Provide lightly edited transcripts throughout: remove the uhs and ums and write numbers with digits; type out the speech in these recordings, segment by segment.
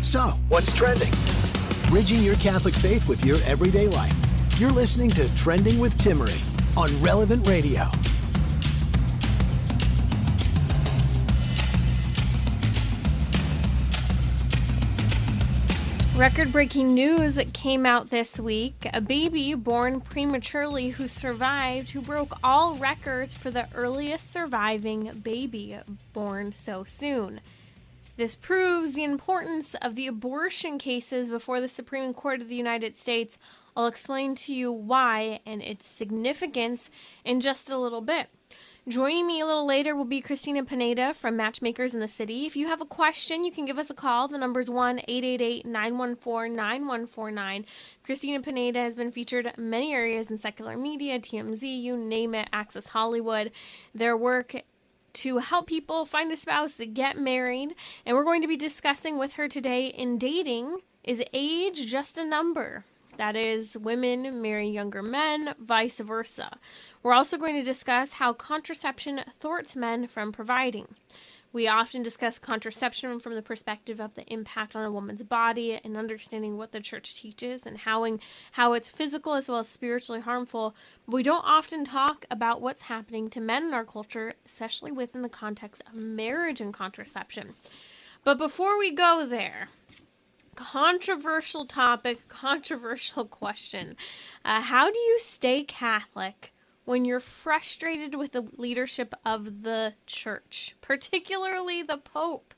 So, what's trending? Bridging your Catholic faith with your everyday life. You're listening to Trending with Timmerie on Relevant Radio. Record-breaking news came out this week. A baby born prematurely who broke all records for the earliest surviving baby born so soon. This proves the importance of the abortion cases before the Supreme Court of the United States. I'll explain to you why and its significance in just a little bit. Joining me a little later will be Cristina Pineda from Matchmakers in the City. If you have a question, you can give us a call. The number is 1-888-914-9149. Cristina Pineda has been featured in many areas in secular media, TMZ, you name it, Access Hollywood. Their work to help people find a spouse, get married. And we're going to be discussing with her today, in dating, is age just a number? That is, women marry younger men, vice versa. We're also going to discuss how contraception thwarts men from providing. We often discuss contraception from the perspective of the impact on a woman's body and understanding what the church teaches and how it's physical as well as spiritually harmful. But we don't often talk about what's happening to men in our culture, especially within the context of marriage and contraception. But before we go there, controversial topic, controversial question. How do you stay Catholic when you're frustrated with the leadership of the church, particularly the Pope?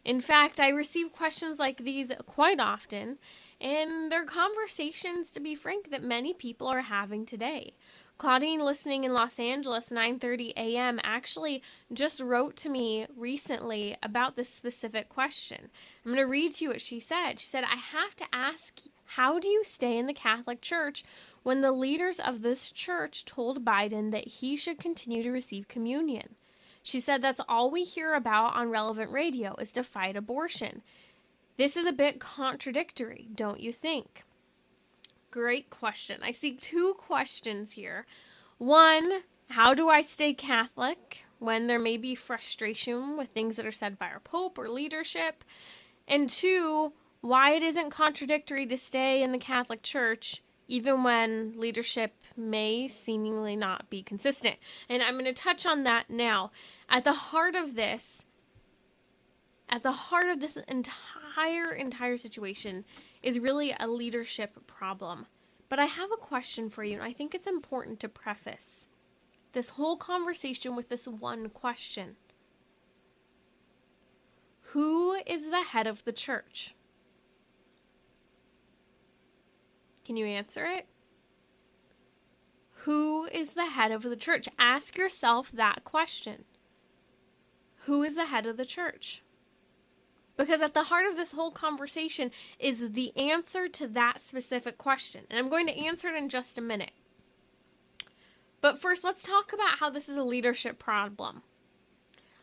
In fact, I receive questions like these quite often, and they're conversations, to be frank, that many people are having today. Claudine, listening in Los Angeles, 9:30 a.m., actually just wrote to me recently about this specific question. I'm going to read to you what she said. She said, I have to ask, how do you stay in the Catholic Church when the leaders of this church told Biden that he should continue to receive communion? She said, that's all we hear about on Relevant Radio is to fight abortion. This is a bit contradictory, don't you think? Great question. I see two questions here. One, how do I stay Catholic when there may be frustration with things that are said by our Pope or leadership? And two, why it isn't contradictory to stay in the Catholic Church even when leadership may seemingly not be consistent. And I'm going to touch on that now. At the heart of this entire situation is really a leadership problem. But I have a question for you, and I think it's important to preface this whole conversation with this one question. Who is the head of the church? Can you answer it? Who is the head of the church? Ask yourself that question. Who is the head of the church? Because at the heart of this whole conversation is the answer to that specific question. And I'm going to answer it in just a minute. But first, let's talk about how this is a leadership problem.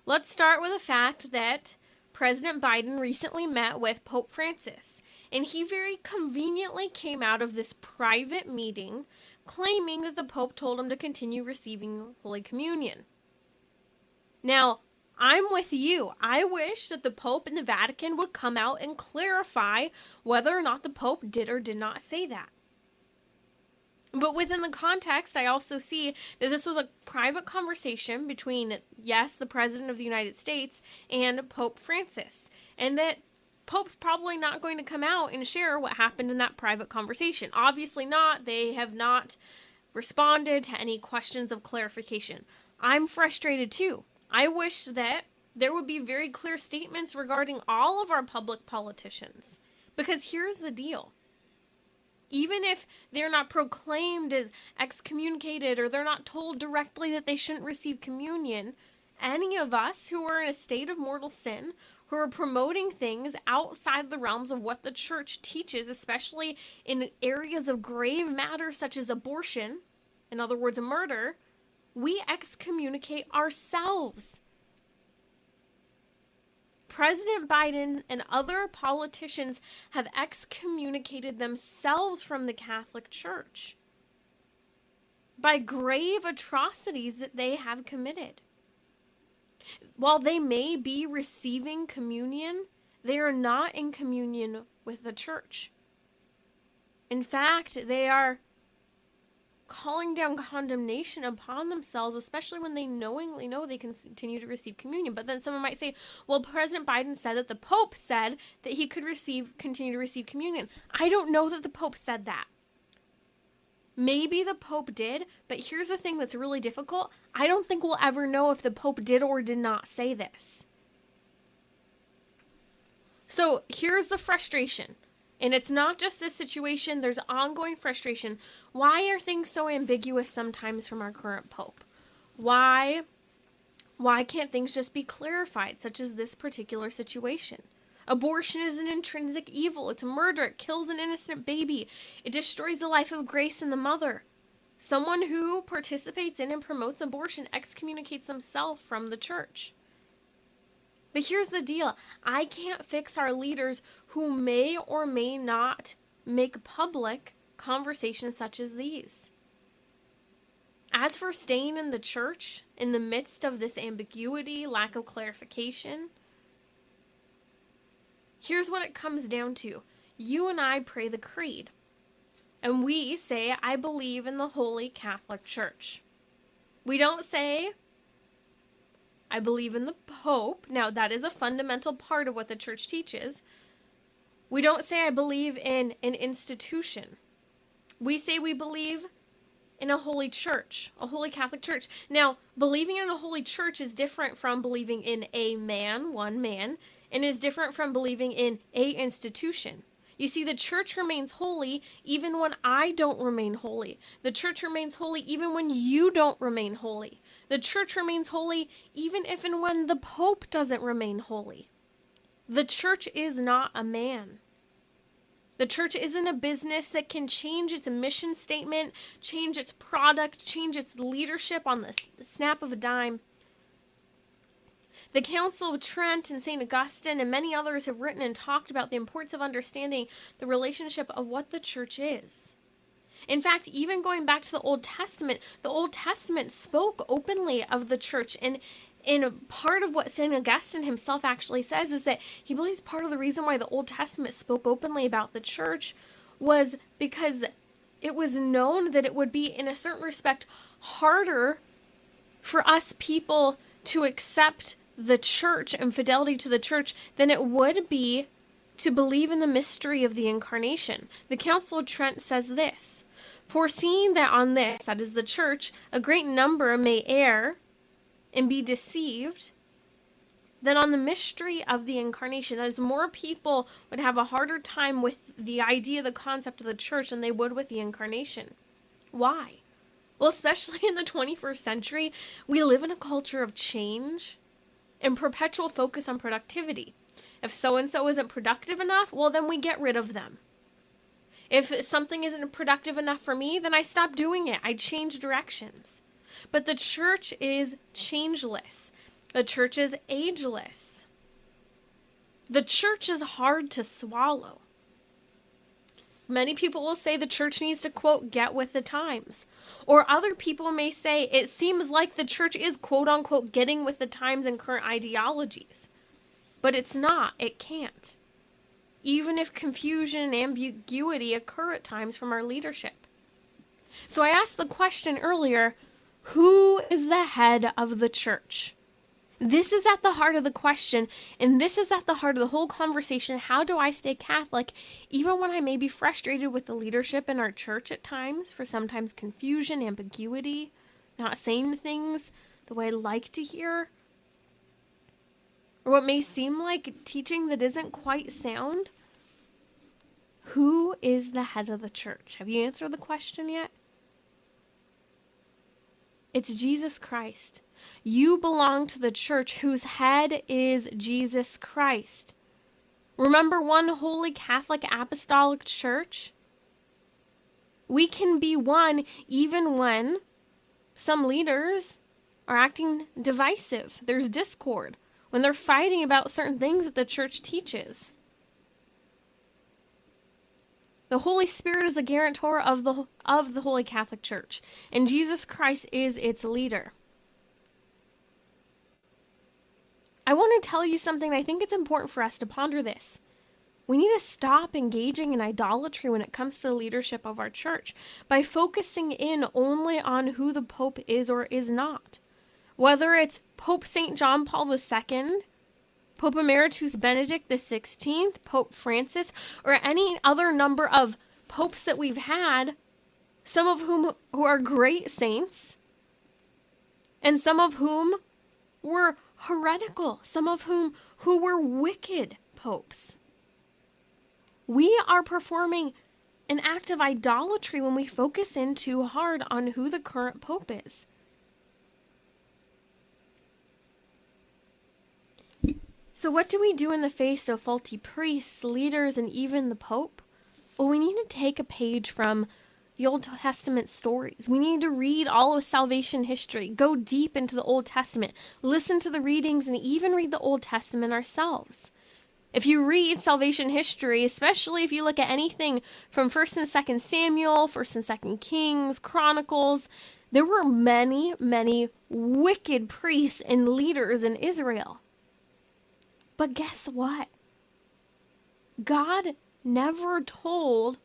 Let's start with the fact that President Biden recently met with Pope Francis. And he very conveniently came out of this private meeting claiming that the Pope told him to continue receiving Holy Communion. Now, I'm with you. I wish that the Pope and the Vatican would come out and clarify whether or not the Pope did or did not say that. But within the context, I also see that this was a private conversation between, yes, the President of the United States and Pope Francis. And that Pope's probably not going to come out and share what happened in that private conversation. Obviously not. They have not responded to any questions of clarification. I'm frustrated too. I wish that there would be very clear statements regarding all of our public politicians. Because here's the deal. Even if they're not proclaimed as excommunicated or they're not told directly that they shouldn't receive communion, any of us who are in a state of mortal sin, who are promoting things outside the realms of what the church teaches, especially in areas of grave matters such as abortion, in other words, murder, we excommunicate ourselves. President Biden and other politicians have excommunicated themselves from the Catholic Church by grave atrocities that they have committed. While they may be receiving communion They are not in communion with the church. In fact, they are calling down condemnation upon themselves, especially when they knowingly know they can continue to receive communion. But then someone might say, well, President Biden said that the Pope said that he could continue to receive communion. I don't know that the Pope said that. Maybe the Pope did, but here's the thing that's really difficult. I don't think we'll ever know if the Pope did or did not say this. So here's the frustration. And it's not just this situation, there's ongoing frustration. Why are things so ambiguous sometimes from our current Pope? Why can't things just be clarified, such as this particular situation? Abortion is an intrinsic evil. It's a murder. It kills an innocent baby. It destroys the life of Grace and the mother. Someone who participates in and promotes abortion excommunicates themselves from the church. But here's the deal. I can't fix our leaders who may or may not make public conversations such as these. As for staying in the church in the midst of this ambiguity, lack of clarification, here's what it comes down to. You and I pray the creed, and we say, I believe in the Holy Catholic Church. We don't say, I believe in the Pope. Now, that is a fundamental part of what the church teaches. We don't say, I believe in an institution. We say we believe in a holy church, a holy Catholic church. Now, believing in a holy church is different from believing in a man, one man, and is different from believing in a institution. You see, the church remains holy even when I don't remain holy. The church remains holy even when you don't remain holy. The church remains holy even if and when the Pope doesn't remain holy. The church is not a man. The church isn't a business that can change its mission statement, change its product, change its leadership on the snap of a dime. The Council of Trent and St. Augustine and many others have written and talked about the importance of understanding the relationship of what the church is. In fact, even going back to the Old Testament spoke openly of the church. And part of what St. Augustine himself actually says is that he believes part of the reason why the Old Testament spoke openly about the church was because it was known that it would be, in a certain respect, harder for us people to accept the church and fidelity to the church than it would be to believe in the mystery of the Incarnation. The Council of Trent says this, foreseeing that on this, that is the church, a great number may err and be deceived, then on the mystery of the Incarnation, that is, more people would have a harder time with the idea, the concept of the church than they would with the Incarnation. Why? Well, especially in the 21st century, we live in a culture of change and perpetual focus on productivity. If so-and-so isn't productive enough, well, then we get rid of them. If something isn't productive enough for me, then I stop doing it. I change directions. But the church is changeless. The church is ageless. The church is hard to swallow. Many people will say the church needs to, quote, get with the times. Or other people may say it seems like the church is, quote unquote, getting with the times and current ideologies. But it's not. It can't. Even if confusion and ambiguity occur at times from our leadership. So I asked the question earlier, who is the head of the church? This is at the heart of the question, and this is at the heart of the whole conversation. How do I stay Catholic, even when I may be frustrated with the leadership in our church at times, for sometimes confusion, ambiguity, not saying things the way I'd like to hear, or what may seem like teaching that isn't quite sound? Who is the head of the church? Have you answered the question yet? It's Jesus Christ. You belong to the church whose head is Jesus Christ. Remember one holy Catholic apostolic church? We can be one even when some leaders are acting divisive. There's discord when they're fighting about certain things that the church teaches. The Holy Spirit is the guarantor of the Holy Catholic Church, and Jesus Christ is its leader. I want to tell you something. I think it's important for us to ponder this. We need to stop engaging in idolatry when it comes to the leadership of our church by focusing in only on who the Pope is or is not. Whether it's Pope St. John Paul II, Pope Emeritus Benedict XVI, Pope Francis, or any other number of popes that we've had, some of whom who are great saints, and some of whom were heretical, some of whom who were wicked popes. We are performing an act of idolatry when we focus in too hard on who the current pope is. So what do we do in the face of faulty priests, leaders, and even the Pope? Well, we need to take a page from the Old Testament stories. We need to read all of salvation history, go deep into the Old Testament, listen to the readings, and even read the Old Testament ourselves. If you read salvation history, especially if you look at anything from 1st and 2nd Samuel, 1st and 2nd Kings, Chronicles, there were many, many wicked priests and leaders in Israel. But guess what? God never told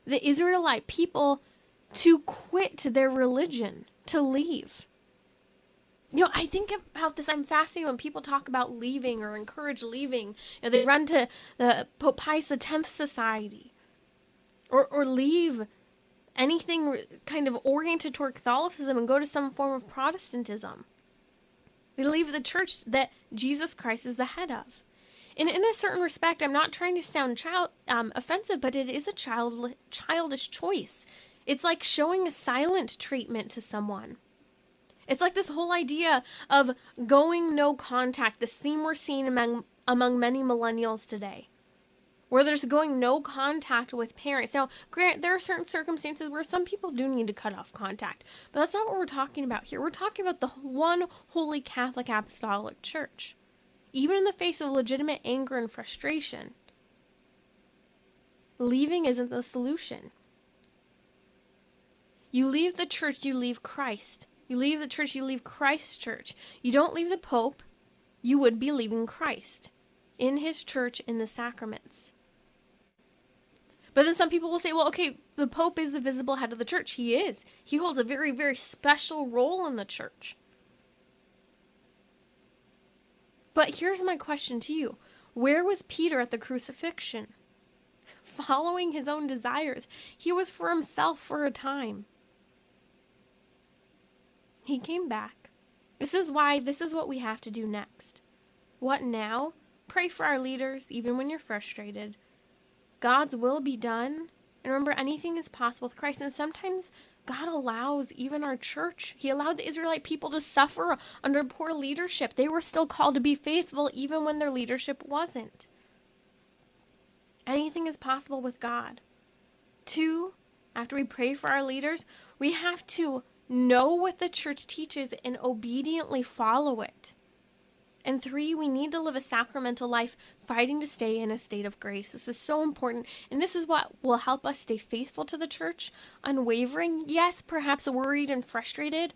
the Israelite people to quit their religion, to leave. You know, I think about this. I'm fascinated when people talk about leaving or encourage leaving. You know, they run to the Pope Pius X Society or leave anything kind of oriented toward Catholicism and go to some form of Protestantism. They leave the church that Jesus Christ is the head of. And in a certain respect, I'm not trying to sound offensive, but it is a childish choice. It's like showing a silent treatment to someone. It's like this whole idea of going no contact, this theme we're seeing among many millennials today, where there's going no contact with parents. Now, granted, there are certain circumstances where some people do need to cut off contact, but that's not what we're talking about here. We're talking about the one holy Catholic Apostolic Church. Even in the face of legitimate anger and frustration, leaving isn't the solution. You leave the church, you leave Christ. You leave the church, you leave Christ's church. You don't leave the Pope, you would be leaving Christ in his church, in the sacraments. But then some people will say, well, okay, the Pope is the visible head of the church. He is. He holds a very, very special role in the church. But here's my question to you. Where was Peter at the crucifixion? Following his own desires. He was for himself for a time. He came back. This is what we have to do next. What now? Pray for our leaders, even when you're frustrated. God's will be done. And remember, anything is possible with Christ. And sometimes God allows even our church. He allowed the Israelite people to suffer under poor leadership. They were still called to be faithful even when their leadership wasn't. Anything is possible with God. 2, after we pray for our leaders, we have to know what the church teaches and obediently follow it. And 3, we need to live a sacramental life, fighting to stay in a state of grace. This is so important, and this is what will help us stay faithful to the church, unwavering, yes, perhaps worried and frustrated,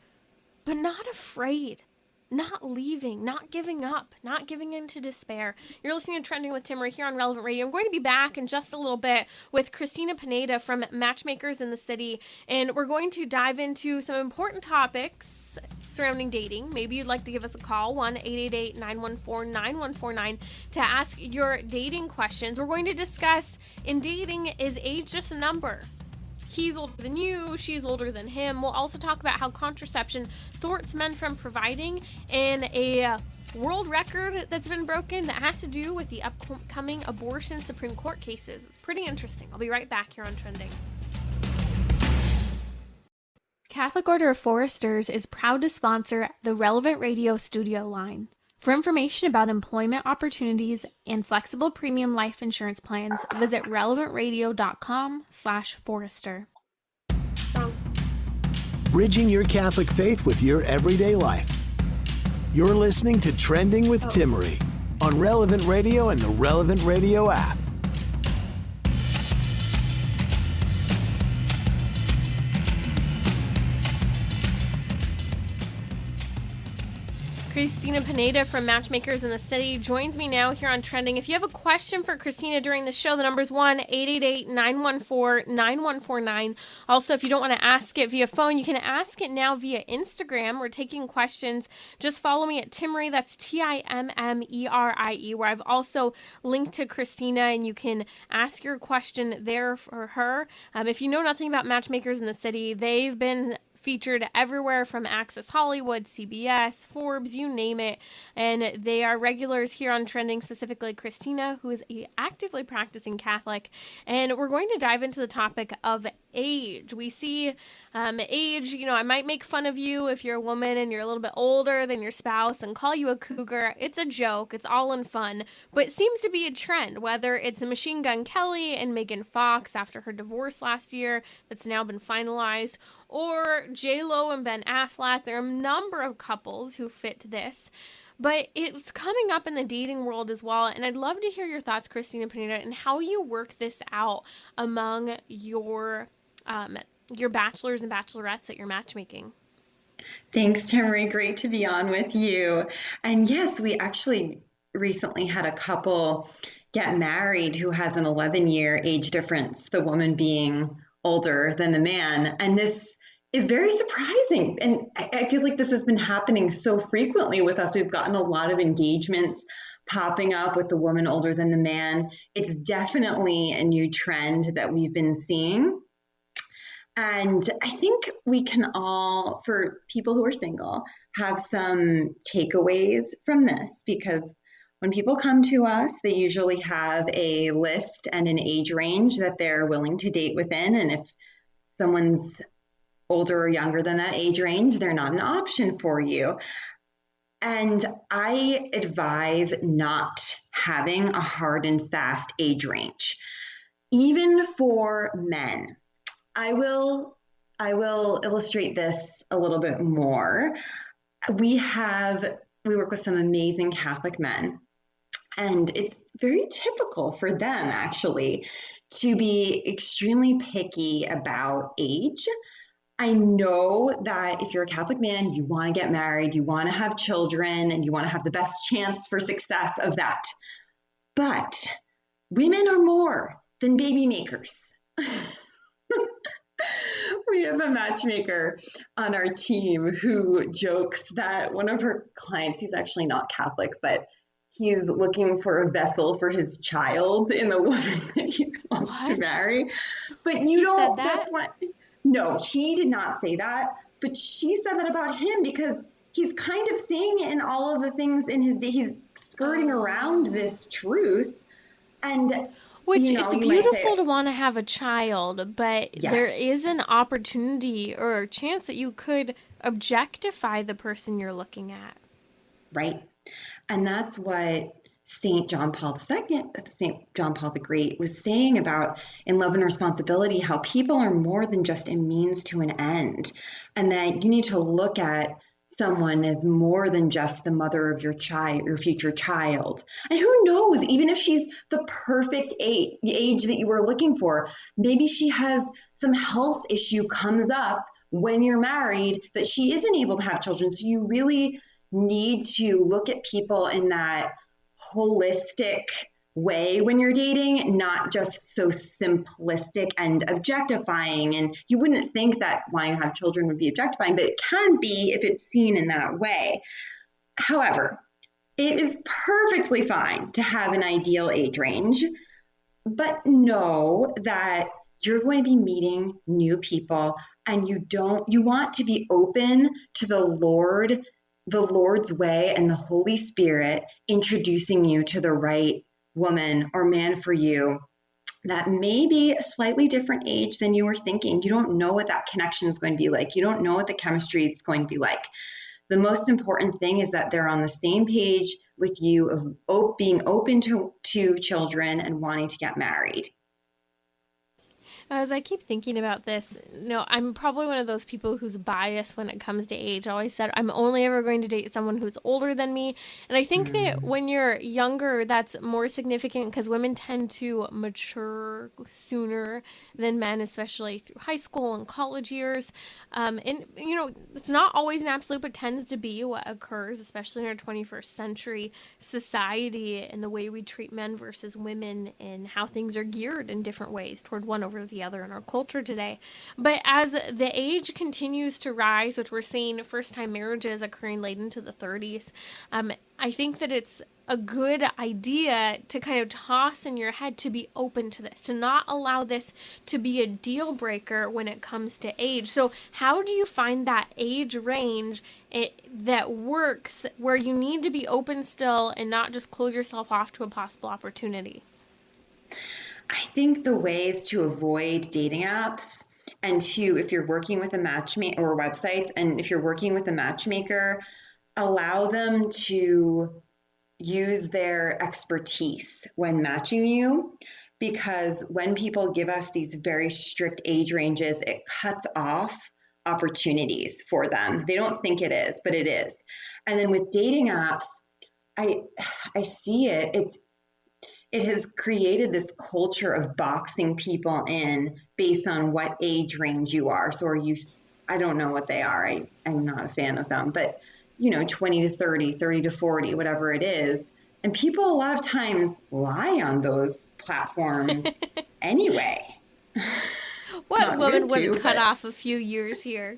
but not afraid, not leaving, not giving up, not giving in to despair. You're listening to Trending with Timmerie here on Relevant Radio. I'm going to be back in just a little bit with Cristina Pineda from Matchmakers in the City, and we're going to dive into some important topics surrounding dating. Maybe you'd like to give us a call, 1-888-914-9149, to ask your dating questions. We're going to discuss, in dating, is age just a number? He's older than you, she's older than him. We'll also talk about how contraception thwarts men from providing, and a world record that's been broken that has to do with the upcoming abortion Supreme Court cases. It's pretty interesting. I'll be right back here on Trending. Catholic Order of Foresters is proud to sponsor the Relevant Radio studio line. For information about employment opportunities and flexible premium life insurance plans, visit relevantradio.com/forester. Bridging your Catholic faith with your everyday life. You're listening to Trending with Timmerie on Relevant Radio and the Relevant Radio app. Cristina Pineda from Matchmakers in the City joins me now here on Trending. If you have a question for Cristina during the show, the number is 1-888-914-9149. Also, if you don't want to ask it via phone, you can ask it now via Instagram. We're taking questions. Just follow me at Timmerie, that's Timmerie, where I've also linked to Cristina, and you can ask your question there for her. If you know nothing about Matchmakers in the City, they've been featured everywhere from Access Hollywood, CBS, Forbes, you name it. And they are regulars here on Trending, specifically Cristina, who is a actively practicing Catholic. And we're going to dive into the topic of age. We see age, I might make fun of you if you're a woman and you're a little bit older than your spouse and call you a cougar. It's a joke. It's all in fun. But it seems to be a trend, whether it's a Machine Gun Kelly and Megan Fox after her divorce last year that's now been finalized, or J-Lo and Ben Affleck. There are a number of couples who fit this. But it's coming up in the dating world as well, and I'd love to hear your thoughts, Cristina Pineda, and how you work this out among your bachelors and bachelorettes that you're matchmaking. Thanks, Timmerie. Great to be on with you. And yes, we actually recently had a couple get married who has an 11-year age difference, the woman being older than the man. And this is very surprising. And I feel like this has been happening so frequently with us. We've gotten a lot of engagements popping up with the woman older than the man. It's definitely a new trend that we've been seeing. And I think we can all, for people who are single, have some takeaways from this, because when people come to us, they usually have a list and an age range that they're willing to date within. And if someone's older or younger than that age range, they're not an option for you. And I advise not having a hard and fast age range, even for men. I will illustrate this a little bit more. We work with some amazing Catholic men, and it's very typical for them actually to be extremely picky about age. I know that if you're a Catholic man, you want to get married, you want to have children, and you want to have the best chance for success of that. But women are more than baby makers. We have a matchmaker on our team who jokes that one of her clients, he's actually not Catholic, but he's looking for a vessel for his child in the woman that he wants to marry. But that's why. No, he did not say that, but she said that about him because he's kind of saying it in all of the things in his day. He's skirting around this truth. And which it's beautiful to want to have a child, but yes, there is an opportunity or a chance that you could objectify the person you're looking at. Right. And that's what St. John Paul II, St. John Paul the Great, was saying about in Love and Responsibility, how people are more than just a means to an end, and that you need to look at someone as more than just the mother of your child, your future child. And who knows, even if she's the perfect age that you were looking for, maybe she has some health issue comes up when you're married that she isn't able to have children. So you really need to look at people in that holistic way when you're dating, not just so simplistic and objectifying. And you wouldn't think that wanting to have children would be objectifying, but it can be if it's seen in that way. However, it is perfectly fine to have an ideal age range, but know that you're going to be meeting new people, and you want to be open to the Lord's way and the Holy Spirit introducing you to the right woman or man for you that may be a slightly different age than you were thinking. You don't know what that connection is going to be like. You don't know what the chemistry is going to be like. The most important thing is that they're on the same page with you of being open to children and wanting to get married. As I keep thinking about this, I'm probably one of those people who's biased when it comes to age. I always said I'm only ever going to date someone who's older than me. And I think that when you're younger, that's more significant because women tend to mature sooner than men, especially through high school and college years. It's not always an absolute, but tends to be what occurs, especially in our 21st century society and the way we treat men versus women and how things are geared in different ways toward one over the other in our culture today. But as the age continues to rise, which we're seeing first time marriages occurring late into the 30s, I think that it's a good idea to kind of toss in your head to be open to this, to not allow this to be a deal breaker when it comes to age. So how do you find that age range that works where you need to be open still and not just close yourself off to a possible opportunity? I think the ways to avoid dating apps and if you're working with a matchmaker or websites, and if you're working with a matchmaker, allow them to use their expertise when matching you. Because when people give us these very strict age ranges, it cuts off opportunities for them. They don't think it is, but it is. And then with dating apps, I see it has created this culture of boxing people in based on what age range you are. So I don't know what they are. I'm not a fan of them, but 20 to 30, 30 to 40, whatever it is. And people a lot of times lie on those platforms anyway. What woman wouldn't cut off a few years here?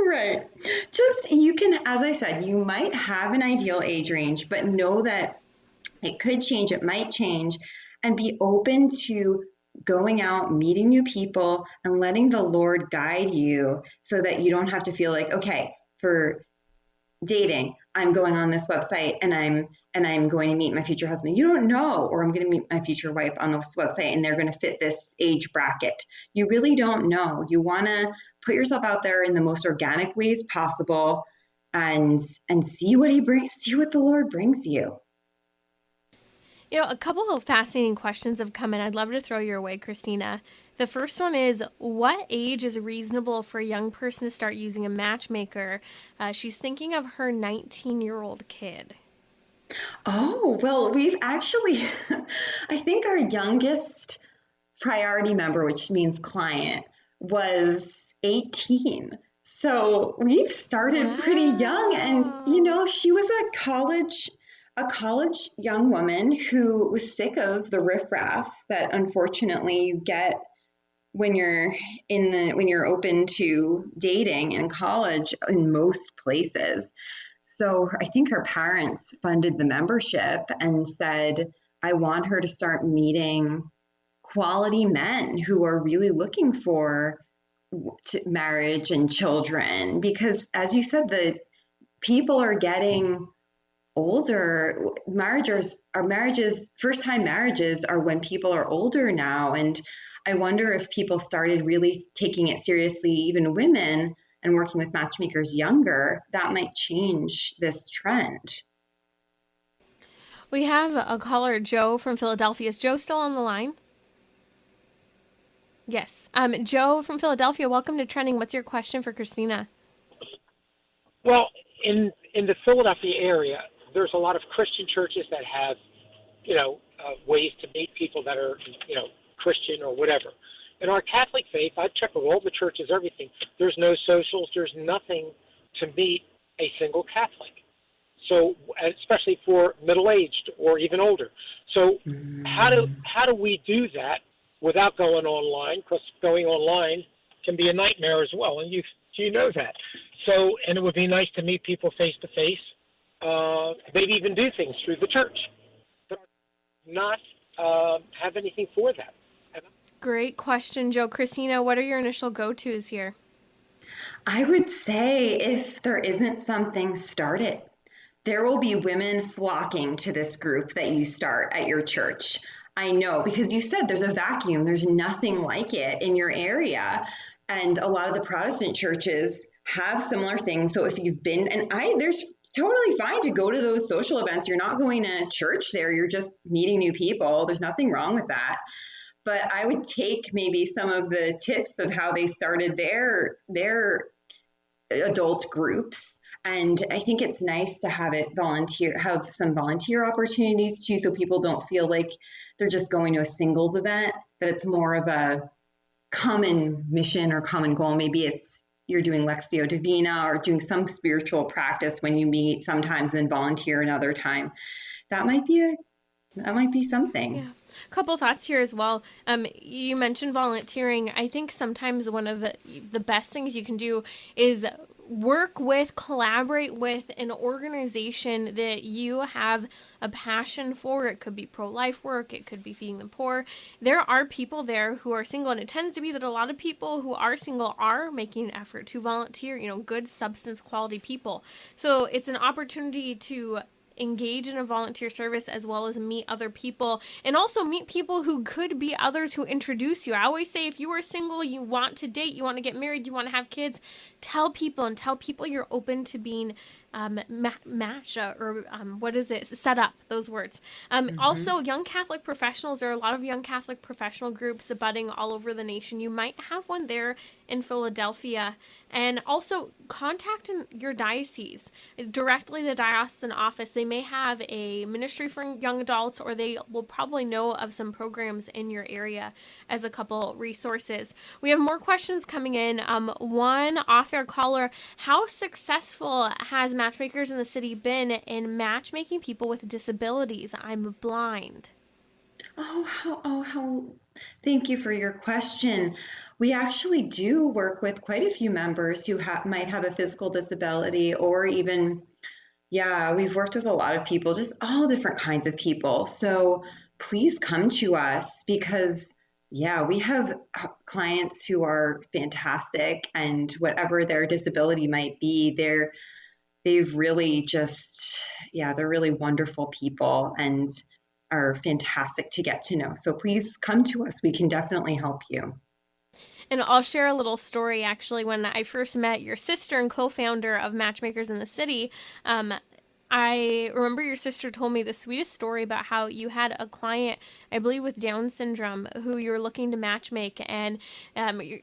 Right. You can, as I said, you might have an ideal age range, but know that it could change, it might change, and be open to going out, meeting new people, and letting the Lord guide you so that you don't have to feel like, okay, for dating, I'm going on this website and I'm going to meet my future husband. You don't know, or I'm going to meet my future wife on this website and they're going to fit this age bracket. You really don't know. You want to put yourself out there in the most organic ways possible and see what the Lord brings you. A couple of fascinating questions have come in. I'd love to throw your way, Cristina. The first one is, what age is reasonable for a young person to start using a matchmaker? She's thinking of her 19-year-old kid. Oh, well, we've actually, I think our youngest priority member, which means client, was 18. So we've started pretty young. And, she was a college young woman who was sick of the riffraff that unfortunately you get when you're open to dating in college in most places. So I think her parents funded the membership and said, I want her to start meeting quality men who are really looking for marriage and children. Because as you said, the people are getting older. First time marriages are when people are older now. And I wonder if people started really taking it seriously, even women, and working with matchmakers younger, that might change this trend. We have a caller, Joe from Philadelphia. Is Joe still on the line? Yes. Joe from Philadelphia, welcome to Trending. What's your question for Cristina? Well, in the Philadelphia area, there's a lot of Christian churches that have, ways to meet people that are, Christian or whatever. In our Catholic faith, I've checked with all the churches, everything. There's no socials. There's nothing to meet a single Catholic. So, especially for middle-aged or even older. So, how do we do that without going online? Because going online can be a nightmare as well, and you know that. So, and it would be nice to meet people face to face. Maybe even do things through the church, but not have anything for that. Great question, Joe. Cristina, what are your initial go-tos here? I would say if there isn't something, start it. There will be women flocking to this group that you start at your church. I know, because you said there's a vacuum. There's nothing like it in your area. And a lot of the Protestant churches have similar things. So if you've been, there's totally fine to go to those social events. You're not going to church there. You're just meeting new people. There's nothing wrong with that. But I would take maybe some of the tips of how they started their adult groups. And I think it's nice to have some volunteer opportunities too, so people don't feel like they're just going to a singles event, that it's more of a common mission or common goal. Maybe it's you're doing Lectio Divina or doing some spiritual practice when you meet sometimes, and then volunteer another time. That might be something. Yeah. A couple thoughts here as well. You mentioned volunteering. I think sometimes one of the best things you can do is collaborate with an organization that you have a passion for. It could be pro-life work. It could be feeding the poor. There are people there who are single, and it tends to be that a lot of people who are single are making an effort to volunteer, good substance quality people. So it's an opportunity to engage in a volunteer service as well as meet other people, and also meet people who could be others who introduce you. I always say, if you are single, you want to date, you want to get married, you want to have kids, tell people you're open to being set up, those words. Also, young Catholic professionals, there are a lot of young Catholic professional groups budding all over the nation. You might have one there in Philadelphia. And also contact your diocese, directly the diocesan office. They may have a ministry for young adults, or they will probably know of some programs in your area as a couple resources. We have more questions coming in. One off-air caller: how successful has Matchmakers in the City been in matchmaking people with disabilities? I'm blind. How thank you for your question. We actually do work with quite a few members who might have a physical disability, or even, we've worked with a lot of people, just all different kinds of people. So please come to us, because we have clients who are fantastic, and whatever their disability might be, they're really wonderful people and are fantastic to get to know. So please come to us. We can definitely help you. And I'll share a little story. Actually, when I first met your sister and co-founder of Matchmakers in the City, I remember your sister told me the sweetest story about how you had a client, I believe with Down syndrome, who you were looking to matchmake. And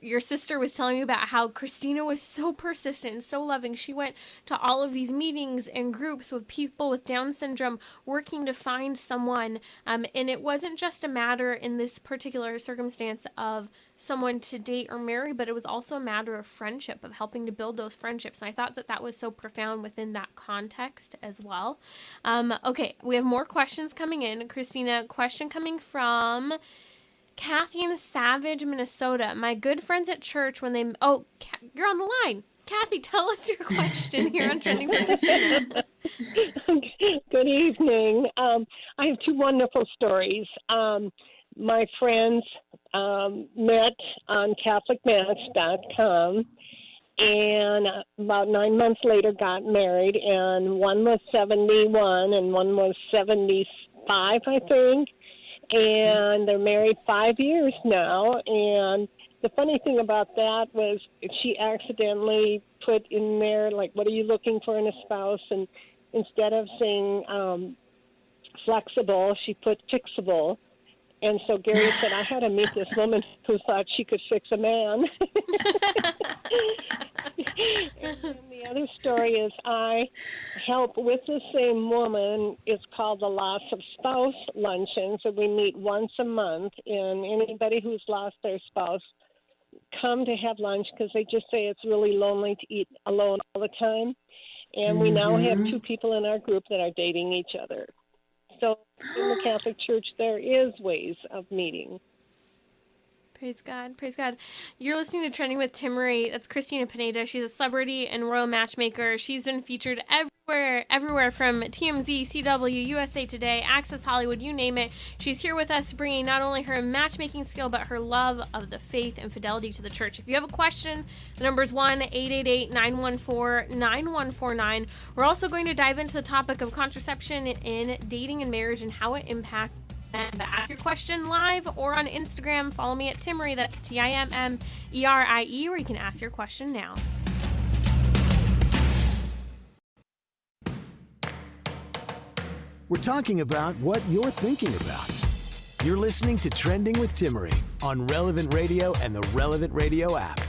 your sister was telling me about how Cristina was so persistent and so loving. She went to all of these meetings and groups with people with Down syndrome, working to find someone. And it wasn't just a matter in this particular circumstance of someone to date or marry, but it was also a matter of friendship, of helping to build those friendships. And I thought that was so profound within that context as well. Okay, we have more questions coming in. Cristina, question coming from Kathy in Savage, Minnesota. My good friends at church, when they... Oh, you're on the line. Kathy, tell us your question here on Trending for Cristina. Good evening. I have two wonderful stories. My friends met on CatholicMatch.com, and about 9 months later got married, and one was 71 and one was 75, I think, and they're married 5 years now. And the funny thing about that was she accidentally put in there, like, what are you looking for in a spouse? And instead of saying flexible, she put fixable. And so Gary said, I had to meet this woman who thought she could fix a man. And the other story is I help with the same woman. It's called the Loss of Spouse Luncheon. So we meet once a month, and anybody who's lost their spouse come to have lunch, because they just say it's really lonely to eat alone all the time. And we now have 2 people in our group that are dating each other. So in the Catholic Church, there is ways of meeting. Praise God. Praise God. You're listening to Trending with Timmerie. That's Cristina Pineda. She's a celebrity and royal matchmaker. She's been featured everywhere from TMZ, CW, USA Today, Access Hollywood, you name it. She's here with us, bringing not only her matchmaking skill, but her love of the faith and fidelity to the church. If you have a question, the number is 1-888-914-9149. We're also going to dive into the topic of contraception in dating and marriage and how it impacts. And ask your question live or on Instagram. Follow me at Timmerie, that's Timmerie, where you can ask your question now. We're talking about what you're thinking about. You're listening to Trending with Timmerie on Relevant Radio and the Relevant Radio app.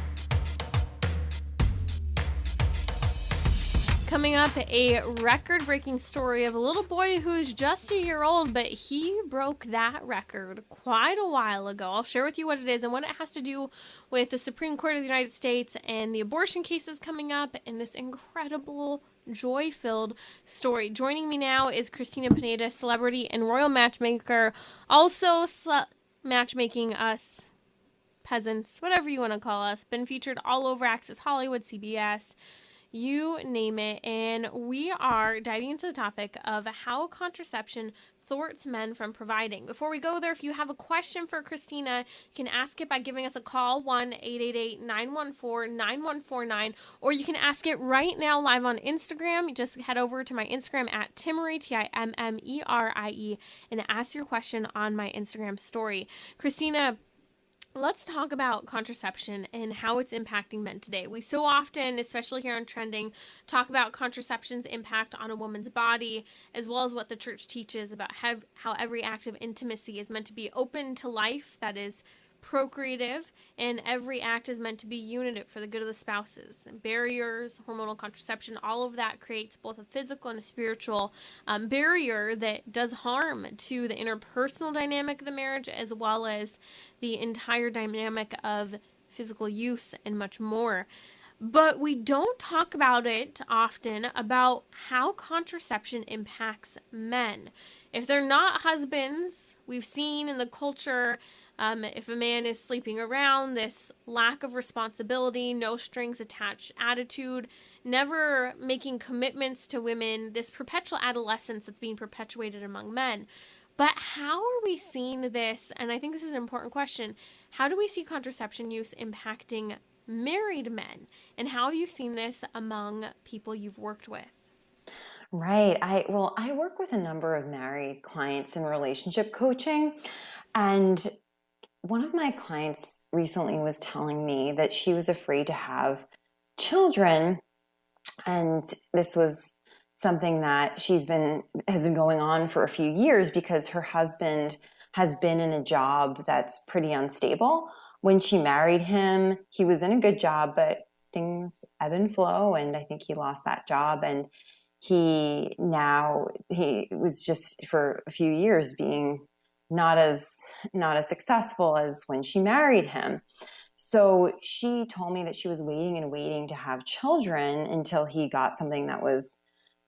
Coming up, a record-breaking story of a little boy who's just a year old, but he broke that record quite a while ago. I'll share with you what it is and what it has to do with the Supreme Court of the United States and the abortion cases coming up and this incredible, joy-filled story. Joining me now is Cristina Pineda, celebrity and royal matchmaker, also matchmaking us peasants, whatever you want to call us. Been featured all over Access Hollywood, CBS, you name it, and we are diving into the topic of how contraception thwarts men from providing. Before we go there, if you have a question for Cristina, you can ask it by giving us a call, 1-888-914-9149, or you can ask it right now live on Instagram. Just head over to my Instagram at Timmerie, Timmerie, and ask your question on my Instagram story. Cristina, let's talk about contraception and how it's impacting men today. We so often, especially here on Trending, talk about contraception's impact on a woman's body, as well as what the church teaches about how every act of intimacy is meant to be open to life, that is procreative, and every act is meant to be unitive for the good of the spouses. And barriers, hormonal contraception, all of that creates both a physical and a spiritual barrier that does harm to the interpersonal dynamic of the marriage, as well as the entire dynamic of physical use and much more. But we don't talk about it often, about how contraception impacts men. If they're not husbands, we've seen in the culture, if a man is sleeping around, this lack of responsibility, no strings attached attitude, never making commitments to women, this perpetual adolescence that's being perpetuated among men. But how are we seeing this? And I think this is an important question. How do we see contraception use impacting married men? And how have you seen this among people you've worked with? Right. I work with a number of married clients in relationship coaching, and one of my clients recently was telling me that she was afraid to have children, and this was something that has been going on for a few years because her husband has been in a job that's pretty unstable. When she married him, he was in a good job, but things ebb and flow, and I think he lost that job, and he was just for a few years being not as successful as when she married him. So she told me that she was waiting and waiting to have children until he got something that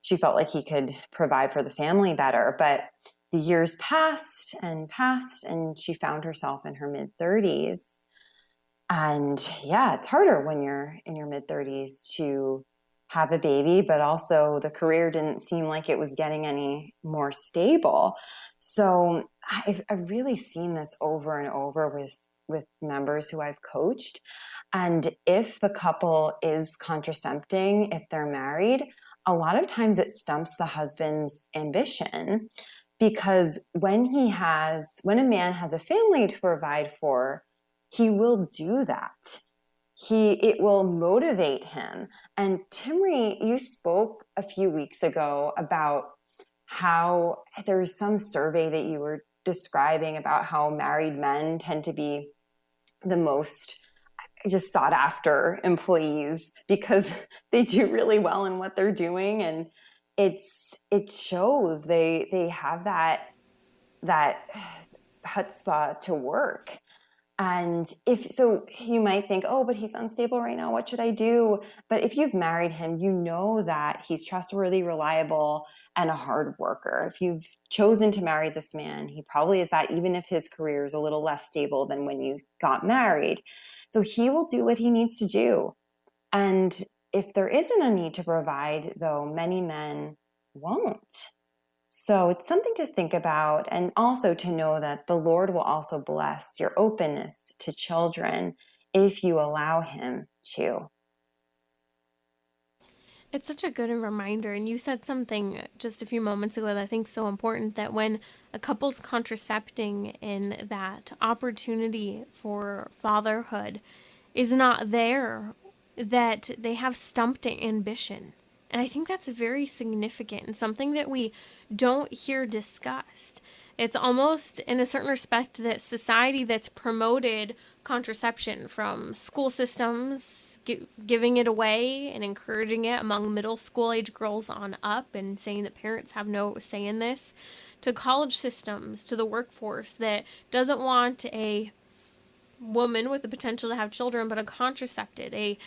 she felt like he could provide for the family better. But the years passed, and she found herself in her mid-30s. And yeah, it's harder when you're in your mid-30s to have a baby, but also the career didn't seem like it was getting any more stable. So I've really seen this over and over with members who I've coached. And if the couple is contracepting, if they're married, a lot of times it stumps the husband's ambition, because when a man has a family to provide for, he will do that. It will motivate him. And Timmerie, you spoke a few weeks ago about how there's some survey that you were describing about how married men tend to be the most just sought after employees because they do really well in what they're doing. And it shows they have that chutzpah to work. And so you might think, oh, but he's unstable right now, what should I do? But if you've married him, you know that he's trustworthy, reliable, and a hard worker. If you've chosen to marry this man, he probably is that, even if his career is a little less stable than when you got married. So he will do what he needs to do. And if there isn't a need to provide, though, many men won't. So it's something to think about, and also to know that the Lord will also bless your openness to children if you allow him to. It's such a good reminder. And you said something just a few moments ago that I think is so important, that when a couple's contracepting and that opportunity for fatherhood is not there, that they have stumped ambition. And I think that's very significant and something that we don't hear discussed. It's almost, in a certain respect, that society that's promoted contraception from school systems, giving it away and encouraging it among middle school age girls on up and saying that parents have no say in this, to college systems, to the workforce that doesn't want a woman with the potential to have children, but a contracepted, a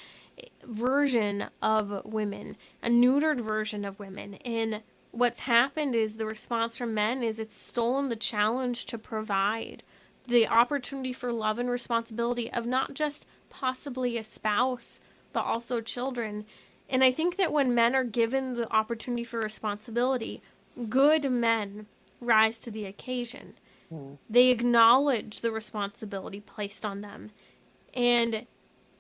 version of women, a neutered version of women. And what's happened is the response from men is it's stolen the challenge to provide the opportunity for love and responsibility of not just possibly a spouse, but also children. And I think that when men are given the opportunity for responsibility, good men rise to the occasion. They acknowledge the responsibility placed on them. And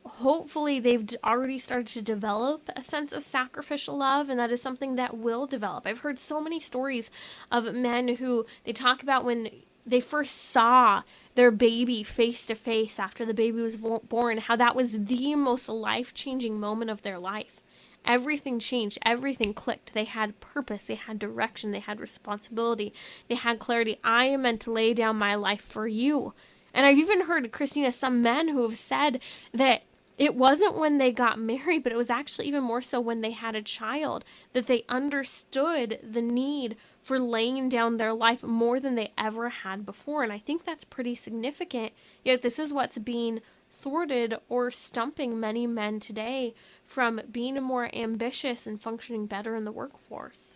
hopefully they've already started to develop a sense of sacrificial love, and that is something that will develop. I've heard so many stories of men who they talk about when they first saw their baby face to face after the baby was born, how that was the most life-changing moment of their life. Everything changed. Everything clicked. They had purpose. They had direction. They had responsibility. They had clarity. I am meant to lay down my life for you. And I've even heard, Christina, some men who have said that it wasn't when they got married, but it was actually even more so when they had a child, that they understood the need for laying down their life more than they ever had before. And I think that's pretty significant. Yet this is what's being thwarted or stumping many men today from being more ambitious and functioning better in the workforce.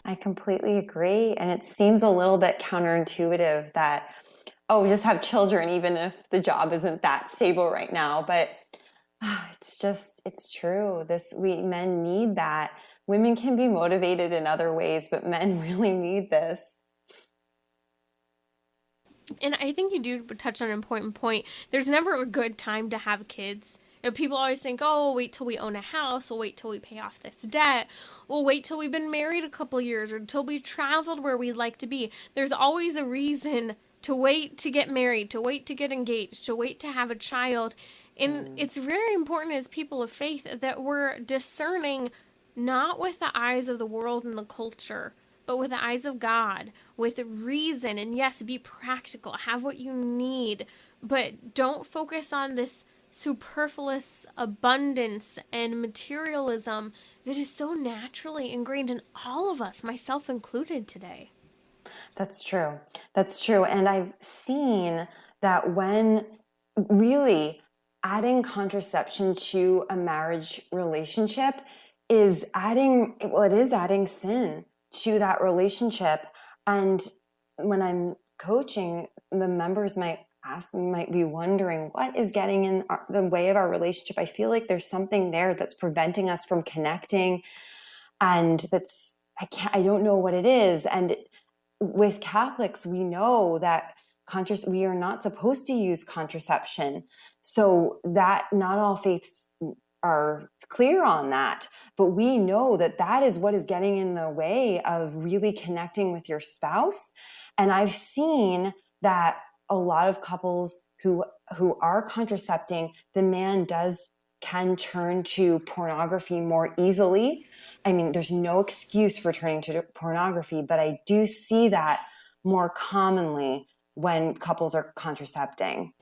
I completely agree. And it seems a little bit counterintuitive that, oh, just have children, even if the job isn't that stable right now. But it's true. Men need that. Women can be motivated in other ways, but men really need this. And I think you do touch on an important point. There's never a good time to have kids. You know, people always think, oh, we'll wait till we own a house. We'll wait till we pay off this debt. We'll wait till we've been married a couple years or until we've traveled where we'd like to be. There's always a reason to wait to get married, to wait to get engaged, to wait to have a child. And it's very important as people of faith that we're discerning not with the eyes of the world and the culture, but with the eyes of God, with reason. And yes, be practical, have what you need, but don't focus on this superfluous abundance and materialism that is so naturally ingrained in all of us, myself included, today. That's true. That's true. And I've seen that when really adding contraception to a marriage relationship is adding sin to that relationship. And when I'm coaching, the members might be wondering, what is getting in the way of our relationship? I feel like there's something there that's preventing us from connecting. And I don't know what it is. And with Catholics, we know that we are not supposed to use contraception. So that not all faiths are clear on that, but we know that that is what is getting in the way of really connecting with your spouse. And I've seen that a lot of couples who are contracepting, the man can turn to pornography more easily. I mean, there's no excuse for turning to pornography, but I do see that more commonly when couples are contracepting.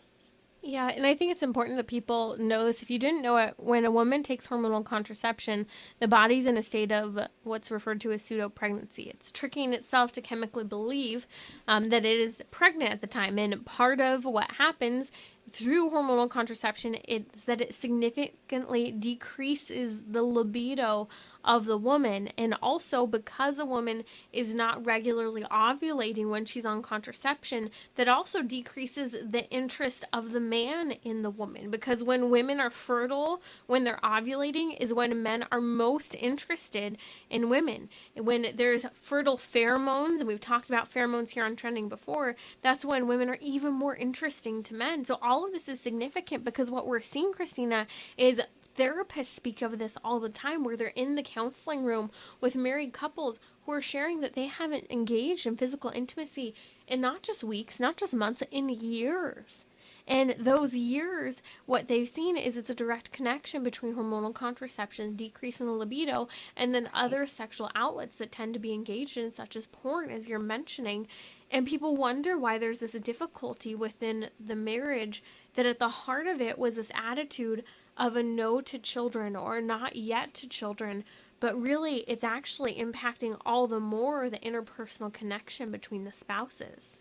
Yeah, and I think it's important that people know this. If you didn't know it, when a woman takes hormonal contraception, the body's in a state of what's referred to as pseudo-pregnancy. It's tricking itself to chemically believe that it is pregnant at the time. And part of what happens through hormonal contraception is that it significantly decreases the libido of the woman. And also, because a woman is not regularly ovulating when she's on contraception, that also decreases the interest of the man in the woman. Because when women are fertile, when they're ovulating, is when men are most interested in women. And when there's fertile pheromones, and we've talked about pheromones here on Trending before, that's when women are even more interesting to men. So all of this is significant because what we're seeing, Christina, is therapists speak of this all the time, where they're in the counseling room with married couples who are sharing that they haven't engaged in physical intimacy in not just weeks, not just months, in years. And those years, what they've seen is it's a direct connection between hormonal contraception, decrease in the libido, and then other sexual outlets that tend to be engaged in, such as porn, as you're mentioning. And people wonder why there's this difficulty within the marriage, that at the heart of it was this attitude of a no to children or not yet to children. But really, it's actually impacting all the more the interpersonal connection between the spouses.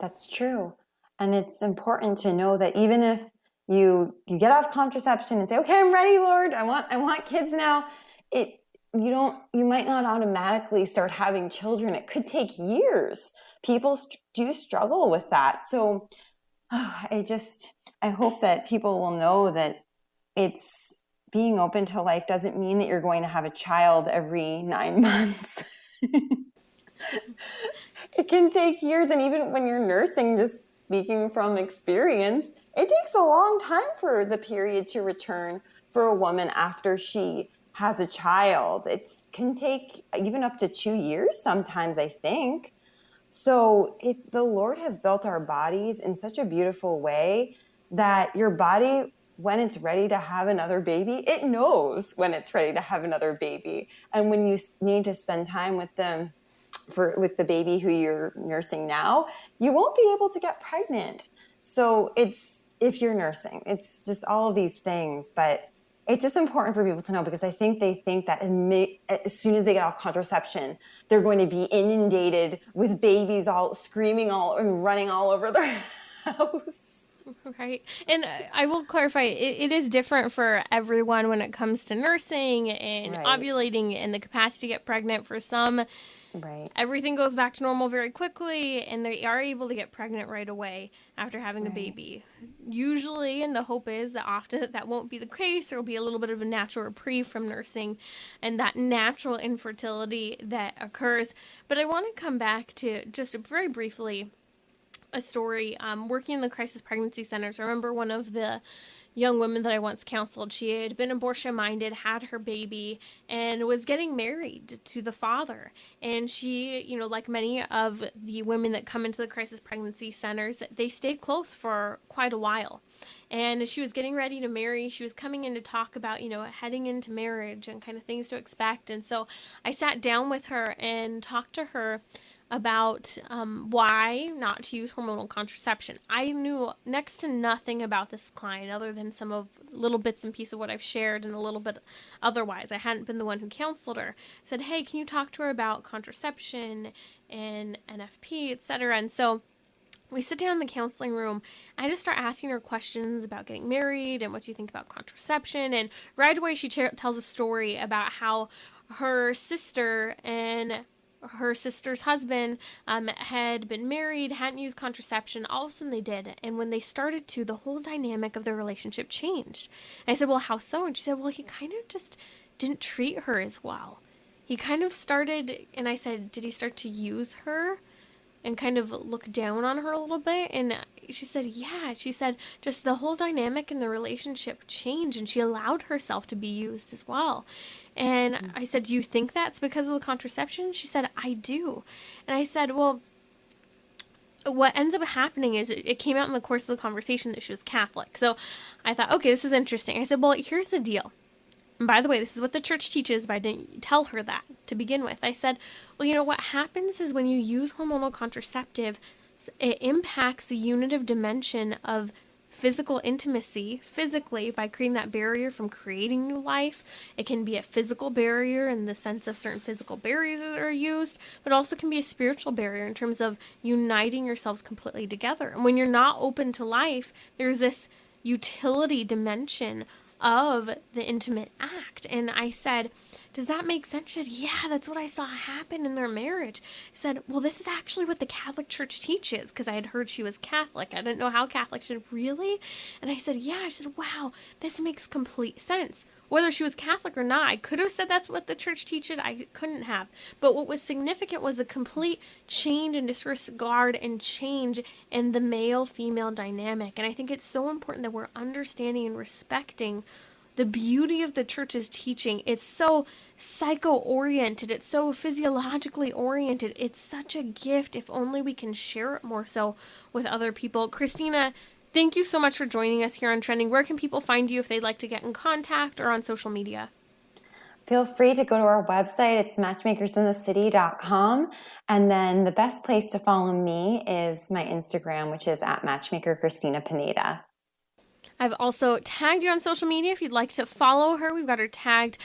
That's true. And it's important to know that even if you get off contraception and say, okay, I'm ready, Lord, I want kids now, you might not automatically start having children. It could take years. People do struggle with that. So I hope that people will know that it's being open to life doesn't mean that you're going to have a child every 9 months. It can take years. And even when you're nursing, just speaking from experience, it takes a long time for the period to return for a woman after she has a child. It can take even up to 2 years sometimes, I think. So the Lord has built our bodies in such a beautiful way that your body, when it's ready to have another baby, it knows when it's ready to have another baby. And when you need to spend time with them, with the baby who you're nursing now, you won't be able to get pregnant. So if you're nursing, it's just all of these things. But it's just important for people to know, because I think they think that as soon as they get off contraception, they're going to be inundated with babies all screaming and running all over their house. Right. And I will clarify, it is different for everyone when it comes to nursing and ovulating and the capacity to get pregnant. For some, everything goes back to normal very quickly, and they are able to get pregnant right away after having a baby. Usually, and the hope is that often that won't be the case. There will be a little bit of a natural reprieve from nursing and that natural infertility that occurs. But I want to come back to just very briefly a story. Working in the crisis pregnancy centers, I remember one of the young women that I once counseled. She had been abortion minded, had her baby, and was getting married to the father. And she, like many of the women that come into the crisis pregnancy centers, they stayed close for quite a while. And as she was getting ready to marry, she was coming in to talk about, heading into marriage and kind of things to expect. And so I sat down with her and talked to her about why not to use hormonal contraception. I knew next to nothing about this client other than some of little bits and pieces of what I've shared and a little bit otherwise. I hadn't been the one who counseled her. I said, hey, can you talk to her about contraception and NFP, etc.? And so we sit down in the counseling room. I just start asking her questions about getting married and what do you think about contraception. And right away she tells a story about how her sister and her sister's husband had been married, hadn't used contraception. All of a sudden they did. And when they started to, the whole dynamic of their relationship changed. And I said, well, how so? And she said, well, he kind of just didn't treat her as well. He kind of started, and I said, did he start to use her and kind of look down on her a little bit? And she said, yeah. She said just the whole dynamic in the relationship changed, and she allowed herself to be used as well. And I said, do you think that's because of the contraception? She said, I do. And I said, well, what ends up happening is it came out in the course of the conversation that she was Catholic. So I thought, okay, this is interesting. I said, well, here's the deal. And by the way, this is what the church teaches, but I didn't tell her that to begin with. I said, well, what happens is when you use hormonal contraceptive, it impacts the unitive dimension of physical intimacy physically by creating that barrier from creating new life. It can be a physical barrier in the sense of certain physical barriers that are used, but also can be a spiritual barrier in terms of uniting yourselves completely together. And when you're not open to life, there's this utility dimension of the intimate act. And I said, does that make sense? She said, yeah, that's what I saw happen in their marriage. I said, well, this is actually what the Catholic Church teaches, because I had heard she was Catholic. I didn't know how Catholic. She said, really? And I said, yeah. I said, wow, this makes complete sense. Whether she was Catholic or not, I could have said that's what the church teaches. I couldn't have. But what was significant was a complete change and disregard and change in the male-female dynamic. And I think it's so important that we're understanding and respecting the beauty of the church's teaching. It's so psycho-oriented. It's so physiologically oriented. It's such a gift if only we can share it more so with other people. Christina, Thank you so much for joining us here on Trending. Where can people find you if they'd like to get in contact or on social media? Feel free to go to our website. It's matchmakersinthecity.com. And then the best place to follow me is my Instagram, which is at Matchmaker Cristina Pineda. I've also tagged you on social media if you'd like to follow her. We've got her tagged.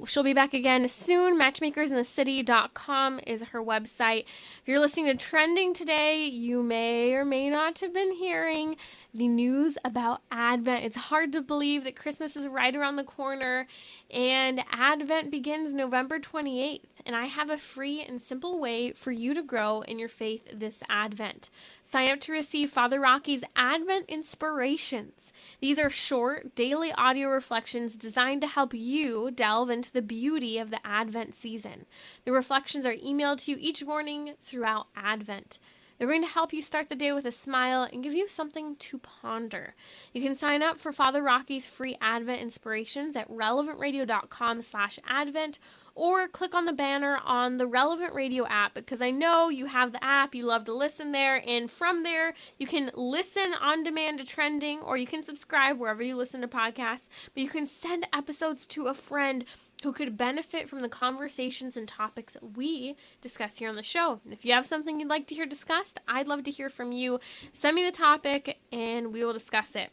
She'll be back again soon. Matchmakersinthecity.com is her website. If you're listening to Trending today, you may or may not have been hearing the news about Advent. It's hard to believe that Christmas is right around the corner, and Advent begins November 28th. And I have a free and simple way for you to grow in your faith this Advent. Sign up to receive Father Rocky's Advent Inspirations. These are short, daily audio reflections designed to help you delve into the beauty of the Advent season. The reflections are emailed to you each morning throughout Advent. They're going to help you start the day with a smile and give you something to ponder. You can sign up for Father Rocky's free Advent Inspirations at relevantradio.com/Advent, or click on the banner on the Relevant Radio app, because I know you have the app, you love to listen there, and from there you can listen on demand to Trending, or you can subscribe wherever you listen to podcasts, but you can send episodes to a friend who could benefit from the conversations and topics that we discuss here on the show. And if you have something you'd like to hear discussed, I'd love to hear from you. Send me the topic and we will discuss it.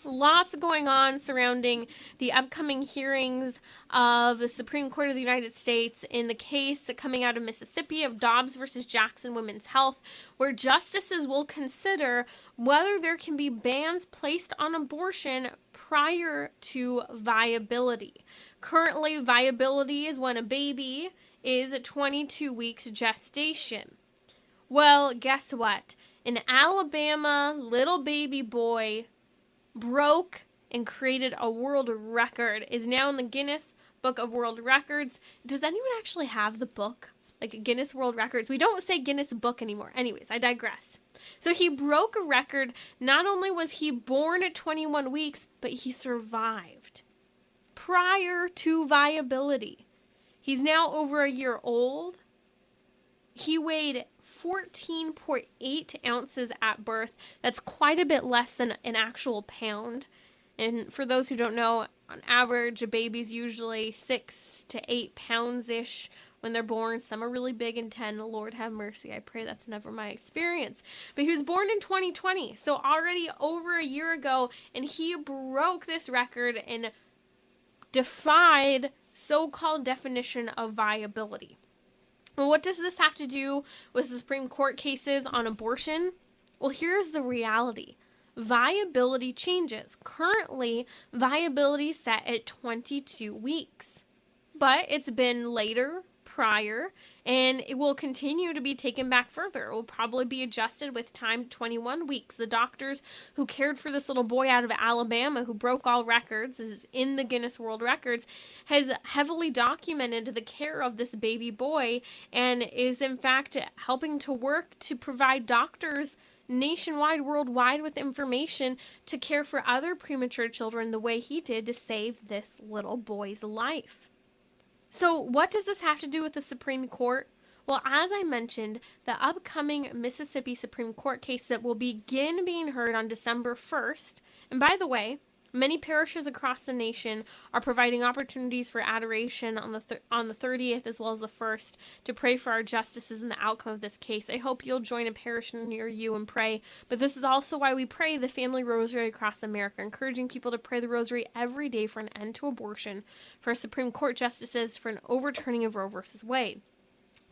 Lots going on surrounding the upcoming hearings of the Supreme Court of the United States in the case coming out of Mississippi of Dobbs versus Jackson Women's Health, where justices will consider whether there can be bans placed on abortion prior to viability. Currently, viability is when a baby is 22 weeks gestation. Well, guess what? An Alabama little baby boy broke and created a world record, is now in the Guinness Book of World Records. Does anyone actually have the book? Like Guinness World Records? We don't say Guinness Book anymore. Anyways, I digress. So he broke a record. Not only was he born at 21 weeks, but he survived prior to viability. He's now over a year old. He weighed 14.8 ounces at birth. That's quite a bit less than an actual pound. And for those who don't know, on average, a baby's usually 6 to 8 pounds-ish when they're born. Some are really big and 10. Lord have mercy. I pray that's never my experience. But he was born in 2020, so already over a year ago, and he broke this record and defied so-called definition of viability. Well, what does this have to do with the Supreme Court cases on abortion? Well, here's the reality. Viability changes. Currently, viability is set at 22 weeks. But it's been later, prior, and it will continue to be taken back further. It will probably be adjusted with time to 21 weeks. The doctors who cared for this little boy out of Alabama who broke all records, is in the Guinness World Records, has heavily documented the care of this baby boy and is in fact helping to work to provide doctors nationwide, worldwide, with information to care for other premature children the way he did to save this little boy's life. So what does this have to do with the Supreme Court? Well, as I mentioned, the upcoming Mississippi Supreme Court case that will begin being heard on December 1st, and by the way, many parishes across the nation are providing opportunities for adoration on the 30th as well as the 1st to pray for our justices and the outcome of this case. I hope you'll join a parish near you and pray. But this is also why we pray the Family Rosary across America, encouraging people to pray the Rosary every day for an end to abortion, for Supreme Court justices, for an overturning of Roe versus Wade.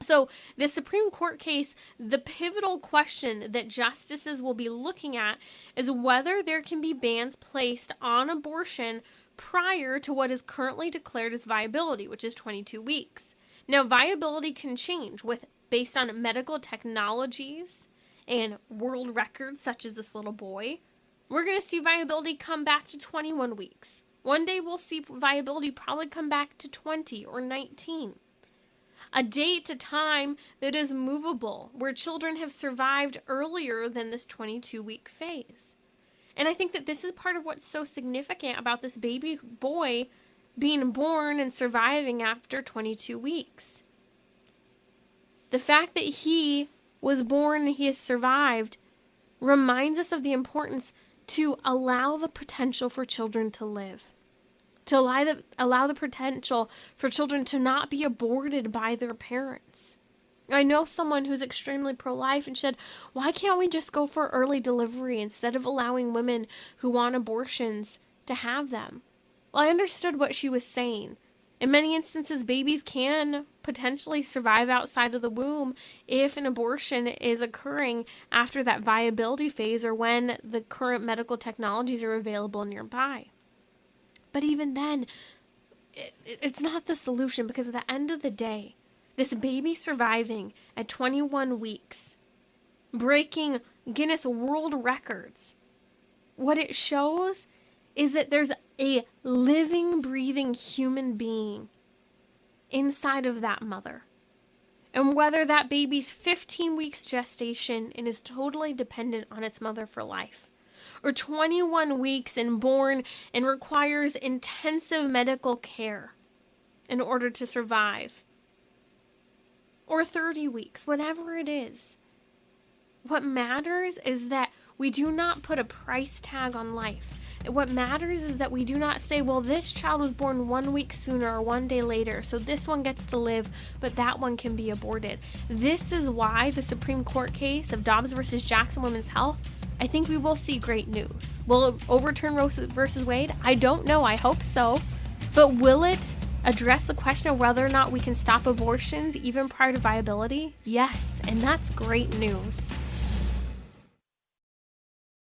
So this Supreme Court case, the pivotal question that justices will be looking at is whether there can be bans placed on abortion prior to what is currently declared as viability, which is 22 weeks. Now, viability can change based on medical technologies and world records, such as this little boy. We're going to see viability come back to 21 weeks. One day we'll see viability probably come back to 20 or 19. A date, a time that is movable, where children have survived earlier than this 22-week phase. And I think that this is part of what's so significant about this baby boy being born and surviving after 22 weeks. The fact that he was born and he has survived reminds us of the importance to allow the potential for children to live, to allow the potential for children to not be aborted by their parents. I know someone who's extremely pro-life and said, why can't we just go for early delivery instead of allowing women who want abortions to have them? Well, I understood what she was saying. In many instances, babies can potentially survive outside of the womb if an abortion is occurring after that viability phase or when the current medical technologies are available nearby. But even then, it's not the solution, because at the end of the day, this baby surviving at 21 weeks, breaking Guinness World Records, what it shows is that there's a living, breathing human being inside of that mother. And whether that baby's 15 weeks gestation and is totally dependent on its mother for life, or 21 weeks and born and requires intensive medical care in order to survive, or 30 weeks, whatever it is. What matters is that we do not put a price tag on life. What matters is that we do not say, well, this child was born 1 week sooner or 1 day later, so this one gets to live, but that one can be aborted. This is why the Supreme Court case of Dobbs versus Jackson Women's Health, I think we will see great news. Will it overturn Roe versus Wade? I don't know. I hope so. But will it address the question of whether or not we can stop abortions even prior to viability? Yes, and that's great news.